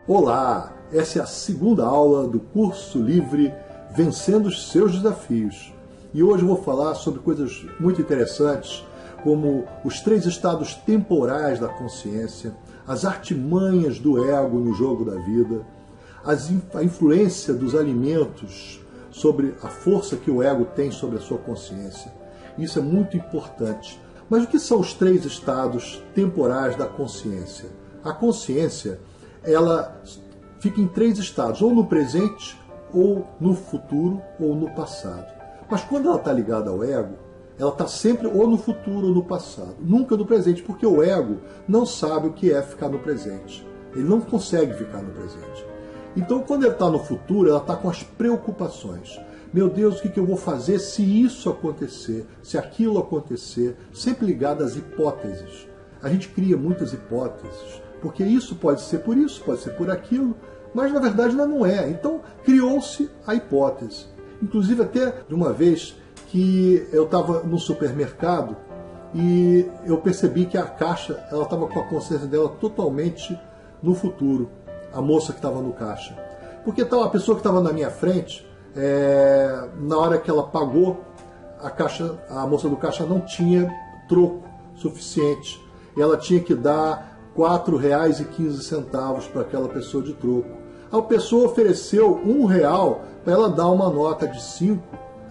Olá, essa é a segunda aula do curso livre Vencendo os Seus Desafios. E hoje eu vou falar sobre coisas muito interessantes, como os 3 estados temporais da consciência, as artimanhas do ego no jogo da vida, a influência dos alimentos sobre a força que o ego tem sobre a sua consciência. Isso é muito importante. Mas o que são os 3 estados temporais da consciência? A consciência, ela fica em 3 estados, ou no presente, ou no futuro, ou no passado. Mas quando ela está ligada ao ego, ela está sempre ou no futuro ou no passado, nunca no presente, porque o ego não sabe o que é ficar no presente. Ele não consegue ficar no presente. Então, quando ele está no futuro, ela está com as preocupações. Meu Deus, o que eu vou fazer se isso acontecer, se aquilo acontecer, sempre ligado às hipóteses. A gente cria muitas hipóteses, porque isso pode ser por isso, pode ser por aquilo, mas na verdade não é. Então criou-se a hipótese. Inclusive até de uma vez que eu estava no supermercado e eu percebi que a caixa, ela estava com a consciência dela totalmente no futuro, a moça que estava no caixa. Porque a pessoa que estava na minha frente, na hora que ela pagou, a moça do caixa não tinha troco suficiente. Ela tinha que dar R$ 4,15 para aquela pessoa de troco. A pessoa ofereceu R$1 para ela dar uma nota de 5,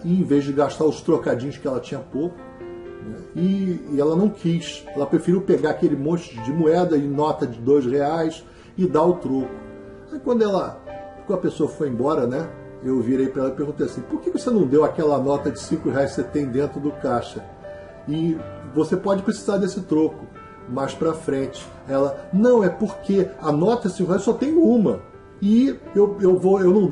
e em vez de gastar os trocadinhos que ela tinha pouco, né, e ela não quis. Ela preferiu pegar aquele monte de moeda e nota de R$2 e dar o troco. Aí quando a pessoa foi embora, né, eu virei para ela e perguntei assim: por que você não deu aquela nota de R$5 que você tem dentro do caixa? E você pode precisar desse troco mais para frente. Ela: não, é porque a nota de R$5 só tem uma. E eu não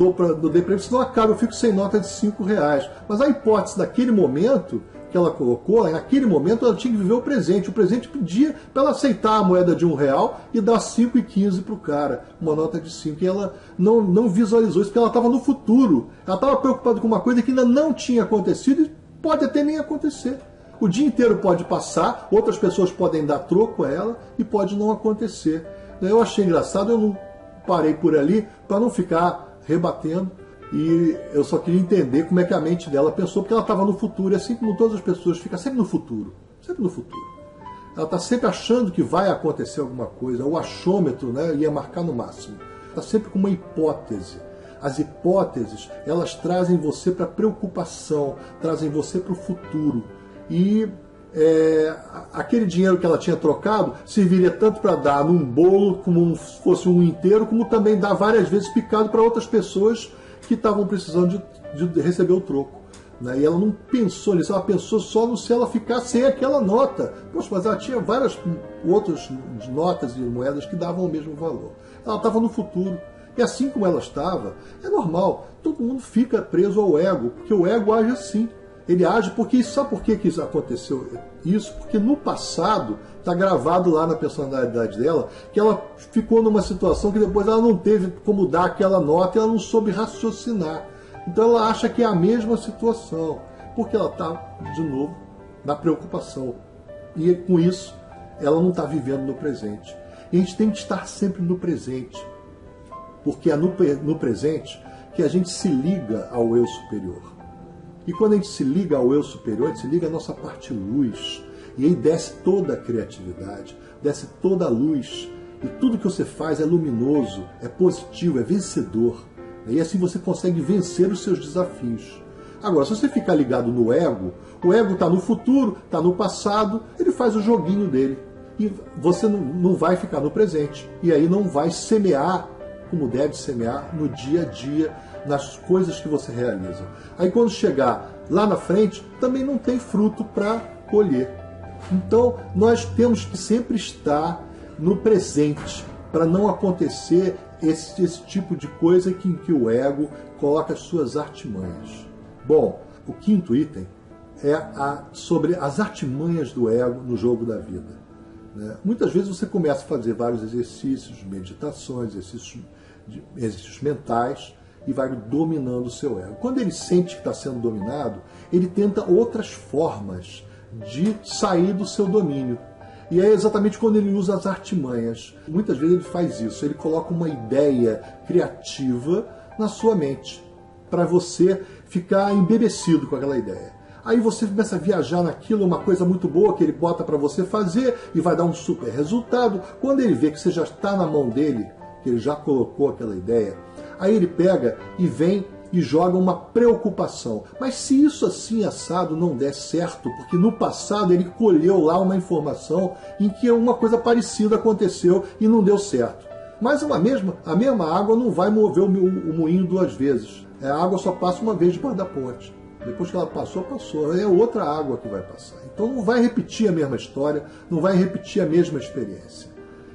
dei para ele, senão acaba, eu fico sem nota de R$5. Mas a hipótese daquele momento que ela colocou, naquele momento ela tinha que viver o presente. O presente pedia para ela aceitar a moeda de R$1 e dar 5,15 para o cara, uma nota de 5. E ela não visualizou isso, porque ela estava no futuro. Ela estava preocupada com uma coisa que ainda não tinha acontecido e pode até nem acontecer. O dia inteiro pode passar, outras pessoas podem dar troco a ela e pode não acontecer. Eu achei engraçado, eu não parei por ali para não ficar rebatendo, e eu só queria entender como é que a mente dela pensou, porque ela estava no futuro, e assim como todas as pessoas ficam sempre no futuro, sempre no futuro. Ela está sempre achando que vai acontecer alguma coisa, o achômetro, né, ia marcar no máximo. Está sempre com uma hipótese. As hipóteses, elas trazem você para a preocupação, trazem você para o futuro. E aquele dinheiro que ela tinha trocado serviria tanto para dar num bolo, como se fosse um inteiro, como também dar várias vezes picado para outras pessoas que estavam precisando de receber o troco, né? E ela não pensou nisso, ela pensou só no se ela ficar sem aquela nota. Poxa, mas ela tinha várias outras notas e moedas que davam o mesmo valor. Ela estava no futuro. E assim como ela estava, é normal, todo mundo fica preso ao ego, porque o ego age assim. Ele age porque, sabe por que isso aconteceu? Isso porque no passado, está gravado lá na personalidade dela, que ela ficou numa situação que depois ela não teve como dar aquela nota e ela não soube raciocinar. Então ela acha que é a mesma situação, porque ela está, de novo, na preocupação. E com isso, ela não está vivendo no presente. E a gente tem que estar sempre no presente, porque é no presente que a gente se liga ao eu superior. E quando a gente se liga ao eu superior, a gente se liga à nossa parte luz. E aí desce toda a criatividade, desce toda a luz. E tudo que você faz é luminoso, é positivo, é vencedor. E assim você consegue vencer os seus desafios. Agora, se você ficar ligado no ego, o ego está no futuro, está no passado, ele faz o joguinho dele. E você não vai ficar no presente. E aí não vai semear como deve semear no dia a dia, nas coisas que você realiza. Aí quando chegar lá na frente, também não tem fruto para colher. Então nós temos que sempre estar no presente, para não acontecer esse tipo de coisa que o ego coloca as suas artimanhas. Bom, o 5º item é sobre as artimanhas do ego no jogo da vida, né? Muitas vezes você começa a fazer vários exercícios, meditações, exercícios mentais, e vai dominando o seu ego. Quando ele sente que está sendo dominado, ele tenta outras formas de sair do seu domínio. E é exatamente quando ele usa as artimanhas. Muitas vezes ele faz isso, ele coloca uma ideia criativa na sua mente, para você ficar embebecido com aquela ideia. Aí você começa a viajar naquilo, uma coisa muito boa que ele bota para você fazer e vai dar um super resultado. Quando ele vê que você já está na mão dele, que ele já colocou aquela ideia, aí ele pega e vem e joga uma preocupação. Mas se isso assim assado não der certo, porque no passado ele colheu lá uma informação em que uma coisa parecida aconteceu e não deu certo. Mas a mesma água não vai mover o moinho duas vezes. A água só passa uma vez debaixo da ponte. Depois que ela passou, passou. É outra água que vai passar. Então não vai repetir a mesma história, não vai repetir a mesma experiência.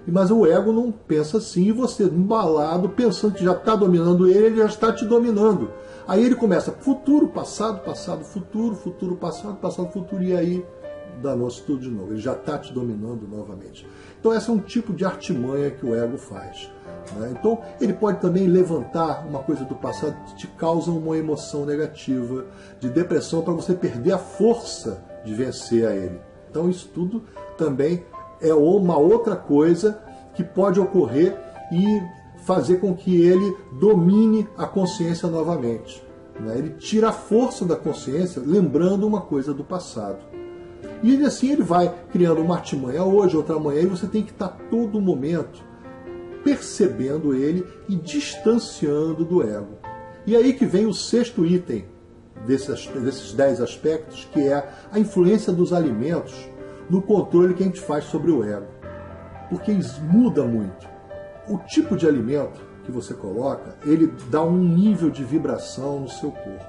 Mas o ego não pensa assim, e você, embalado, pensando que já está dominando ele, ele já está te dominando. Aí ele começa futuro, passado, passado, futuro, futuro, passado, passado, futuro, e aí danou-se tudo de novo. Ele já está te dominando novamente. Então esse é um tipo de artimanha que o ego faz. Né? Então ele pode também levantar uma coisa do passado que te causa uma emoção negativa, de depressão, para você perder a força de vencer a ele. Então isso tudo também é uma outra coisa que pode ocorrer e fazer com que ele domine a consciência novamente. Né? Ele tira a força da consciência lembrando uma coisa do passado. E assim ele vai criando uma artimanha hoje, outra amanhã, e você tem que estar todo momento percebendo ele e distanciando do ego. E aí que vem o sexto item desses 10 aspectos, que é a influência dos alimentos no controle que a gente faz sobre o ego. Porque isso muda muito. O tipo de alimento que você coloca, ele dá um nível de vibração no seu corpo.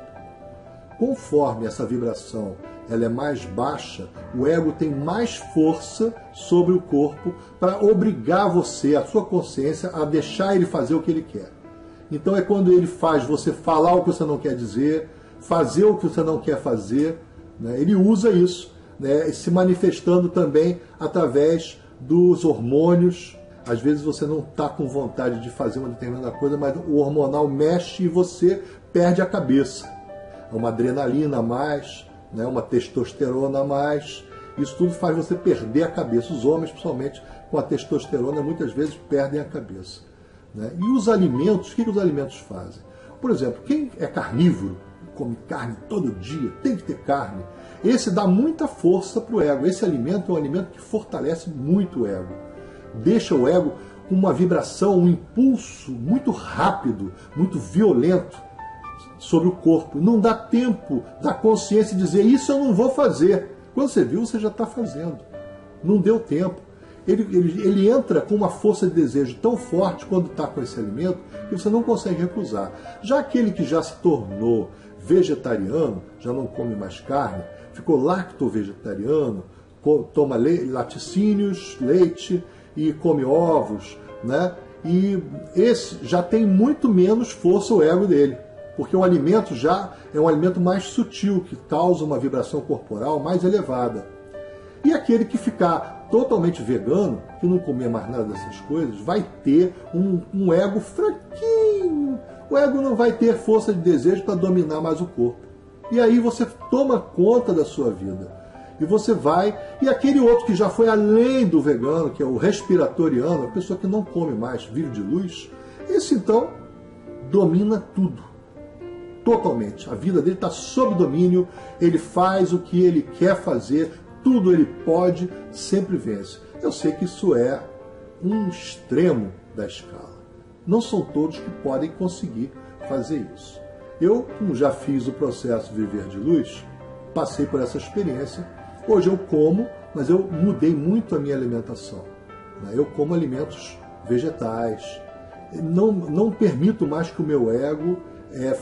Conforme essa vibração ela é mais baixa, o ego tem mais força sobre o corpo para obrigar você, a sua consciência, a deixar ele fazer o que ele quer. Então é quando ele faz você falar o que você não quer dizer, fazer o que você não quer fazer, né? Ele usa isso, né? Se manifestando também através dos hormônios. Às vezes você não está com vontade de fazer uma determinada coisa, mas o hormonal mexe e você perde a cabeça. É uma adrenalina a mais, né? Uma testosterona a mais. Isso tudo faz você perder a cabeça. Os homens, principalmente com a testosterona, muitas vezes perdem a cabeça. Né? E os alimentos, o que os alimentos fazem? Por exemplo, quem é carnívoro, come carne todo dia, tem que ter carne, esse dá muita força para o ego. Esse alimento é um alimento que fortalece muito o ego. Deixa o ego com uma vibração, um impulso muito rápido, muito violento sobre o corpo. Não dá tempo da consciência dizer, isso eu não vou fazer. Quando você viu, você já está fazendo. Não deu tempo. Ele entra com uma força de desejo tão forte quando está com esse alimento que você não consegue recusar. Já aquele que já se tornou vegetariano, já não come mais carne, ficou lacto-vegetariano, toma laticínios, leite e come ovos, né? E esse já tem muito menos força o ego dele, porque o alimento já é um alimento mais sutil, que causa uma vibração corporal mais elevada. E aquele que ficar totalmente vegano, que não comer mais nada dessas coisas, vai ter um ego fraquinho. O ego não vai ter força de desejo para dominar mais o corpo. E aí você toma conta da sua vida. E você vai... E aquele outro que já foi além do vegano, que é o respiratoriano, a pessoa que não come mais, vive de luz, esse então domina tudo. Totalmente. A vida dele está sob domínio, ele faz o que ele quer fazer, tudo ele pode, sempre vence. Eu sei que isso é um extremo da escala. Não são todos que podem conseguir fazer isso. Eu, como já fiz o processo Viver de Luz, passei por essa experiência. Hoje eu como, mas eu mudei muito a minha alimentação. Eu como alimentos vegetais. Não permito mais que o meu ego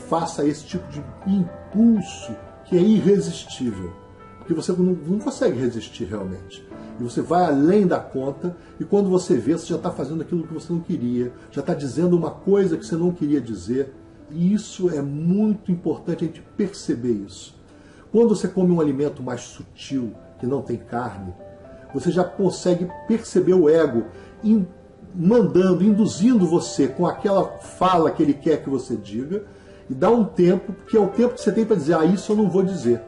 faça esse tipo de impulso que é irresistível. Porque você não consegue resistir realmente. E você vai além da conta, e quando você vê, você já está fazendo aquilo que você não queria, já está dizendo uma coisa que você não queria dizer. E isso é muito importante a gente perceber isso. Quando você come um alimento mais sutil, que não tem carne, você já consegue perceber o ego induzindo você com aquela fala que ele quer que você diga, e dá um tempo, que é o tempo que você tem para dizer, isso eu não vou dizer.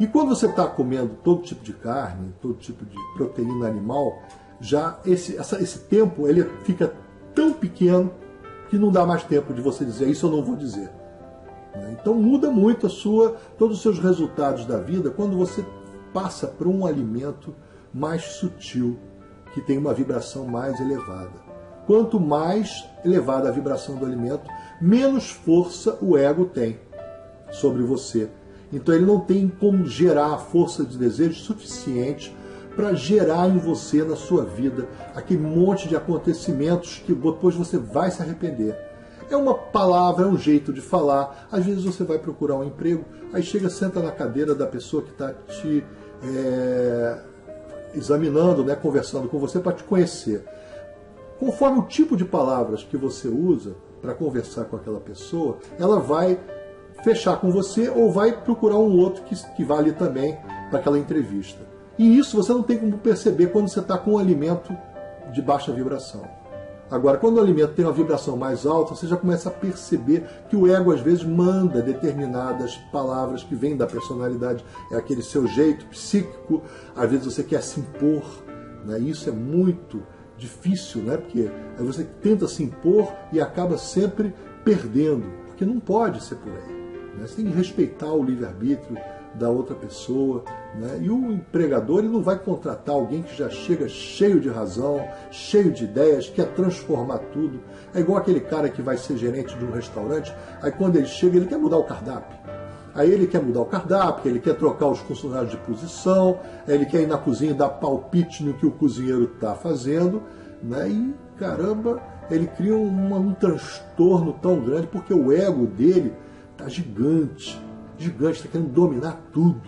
E quando você está comendo todo tipo de carne, todo tipo de proteína animal, já esse tempo ele fica tão pequeno que não dá mais tempo de você dizer isso eu não vou dizer. Então muda muito todos os seus resultados da vida quando você passa para um alimento mais sutil, que tem uma vibração mais elevada. Quanto mais elevada a vibração do alimento, menos força o ego tem sobre você. Então ele não tem como gerar a força de desejo suficiente para gerar em você, na sua vida, aquele monte de acontecimentos que depois você vai se arrepender. É uma palavra, é um jeito de falar. Às vezes você vai procurar um emprego, aí chega, senta na cadeira da pessoa que está te examinando, né, conversando com você para te conhecer. Conforme o tipo de palavras que você usa para conversar com aquela pessoa, ela vai fechar com você ou vai procurar um outro que vale também para aquela entrevista. E isso você não tem como perceber quando você está com um alimento de baixa vibração. Agora, quando o alimento tem uma vibração mais alta, você já começa a perceber que o ego às vezes manda determinadas palavras que vêm da personalidade, é aquele seu jeito psíquico, às vezes você quer se impor, né? Isso é muito difícil, né? Porque aí você tenta se impor e acaba sempre perdendo, porque não pode ser por aí. Você tem que respeitar o livre-arbítrio da outra pessoa, né? E o empregador ele não vai contratar alguém que já chega cheio de razão, cheio de ideias, quer transformar tudo. É igual aquele cara que vai ser gerente de um restaurante, aí quando ele chega ele quer mudar o cardápio. Aí ele quer mudar o cardápio, ele quer trocar os funcionários de posição, ele quer ir na cozinha e dar palpite no que o cozinheiro está fazendo, né? E caramba, ele cria um transtorno tão grande porque o ego dele está gigante, está querendo dominar tudo,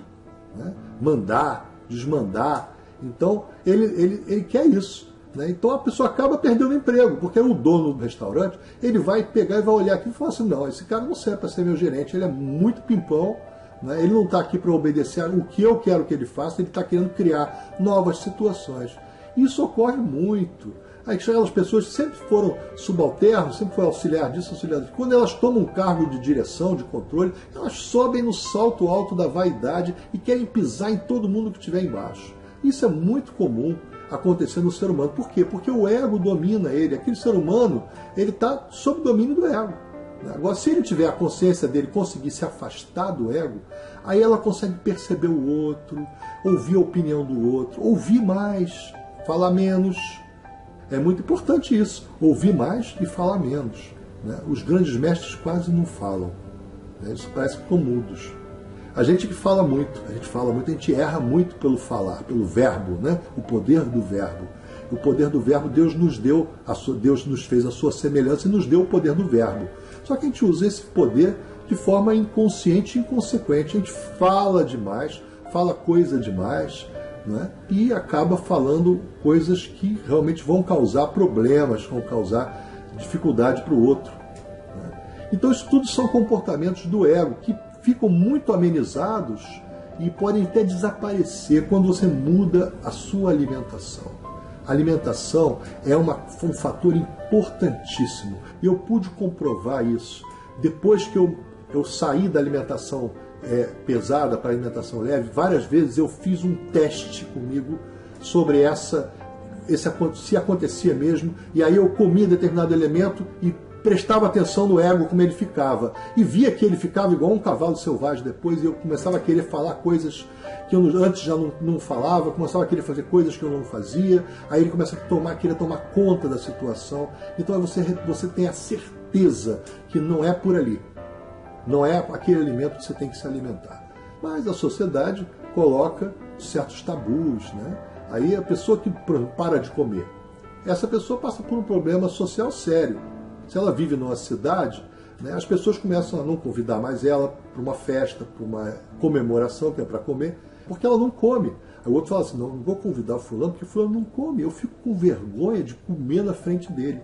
né? Mandar, desmandar. Então, ele quer isso, né? Então a pessoa acaba perdendo o emprego, porque o dono do restaurante, ele vai pegar e vai olhar aqui e falar assim, não, esse cara não serve para ser meu gerente, ele é muito pimpão, né? Ele não está aqui para obedecer o que eu quero que ele faça, ele está querendo criar novas situações. Isso ocorre muito. Aí aquelas pessoas que sempre foram subalternos, sempre foram auxiliar disso, auxiliar disso. Quando elas tomam um cargo de direção, de controle, elas sobem no salto alto da vaidade e querem pisar em todo mundo que estiver embaixo. Isso é muito comum acontecer no ser humano. Por quê? Porque o ego domina ele. Aquele ser humano, ele está sob o domínio do ego. Agora, se ele tiver a consciência dele, conseguir se afastar do ego, aí ela consegue perceber o outro, ouvir a opinião do outro, ouvir mais, falar menos. É muito importante isso, ouvir mais e falar menos, né? Os grandes mestres quase não falam, né? Isso parece que estão mudos. A gente que fala muito, a gente erra muito pelo falar, pelo verbo, né? O poder do verbo. O poder do verbo Deus nos deu, Deus nos fez a sua semelhança e nos deu o poder do verbo. Só que a gente usa esse poder de forma inconsciente e inconsequente. A gente fala demais, fala coisa demais, né? E acaba falando coisas que realmente vão causar problemas, vão causar dificuldade para o outro, né? Então isso tudo são comportamentos do ego que ficam muito amenizados e podem até desaparecer quando você muda a sua alimentação. A alimentação é um fator importantíssimo. E eu pude comprovar isso. Depois que eu saí da alimentação pesada para a alimentação leve, várias vezes eu fiz um teste comigo sobre se acontecia mesmo. E aí eu comia determinado elemento e prestava atenção no ego, como ele ficava. E via que ele ficava igual um cavalo selvagem depois, e eu começava a querer falar coisas que eu antes já não falava, começava a querer fazer coisas que eu não fazia, aí ele começa a querer tomar conta da situação. Então você tem a certeza que não é por ali. Não é aquele alimento que você tem que se alimentar. Mas a sociedade coloca certos tabus, né? Aí a pessoa que para de comer, essa pessoa passa por um problema social sério. Se ela vive numa cidade, né, as pessoas começam a não convidar mais ela para uma festa, para uma comemoração que é para comer, porque ela não come. Aí o outro fala assim, não vou convidar o fulano porque o fulano não come. Eu fico com vergonha de comer na frente dele.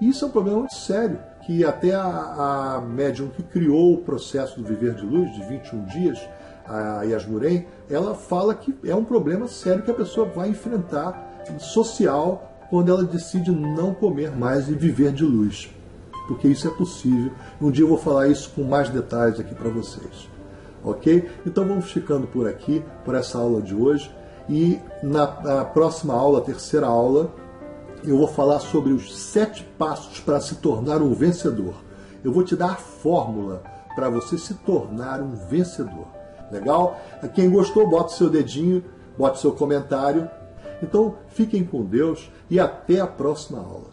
E isso é um problema muito sério, que até a médium que criou o processo do Viver de Luz, de 21 dias, a Yasmuren, ela fala que é um problema sério que a pessoa vai enfrentar social quando ela decide não comer mais e viver de luz. Porque isso é possível. Um dia eu vou falar isso com mais detalhes aqui para vocês. ok? Então vamos ficando por aqui, por essa aula de hoje. E na próxima aula, a terceira aula, eu vou falar sobre os 7 passos para se tornar um vencedor. Eu vou te dar a fórmula para você se tornar um vencedor. Legal? Quem gostou, bota o seu dedinho, bota o seu comentário. Então, fiquem com Deus e até a próxima aula.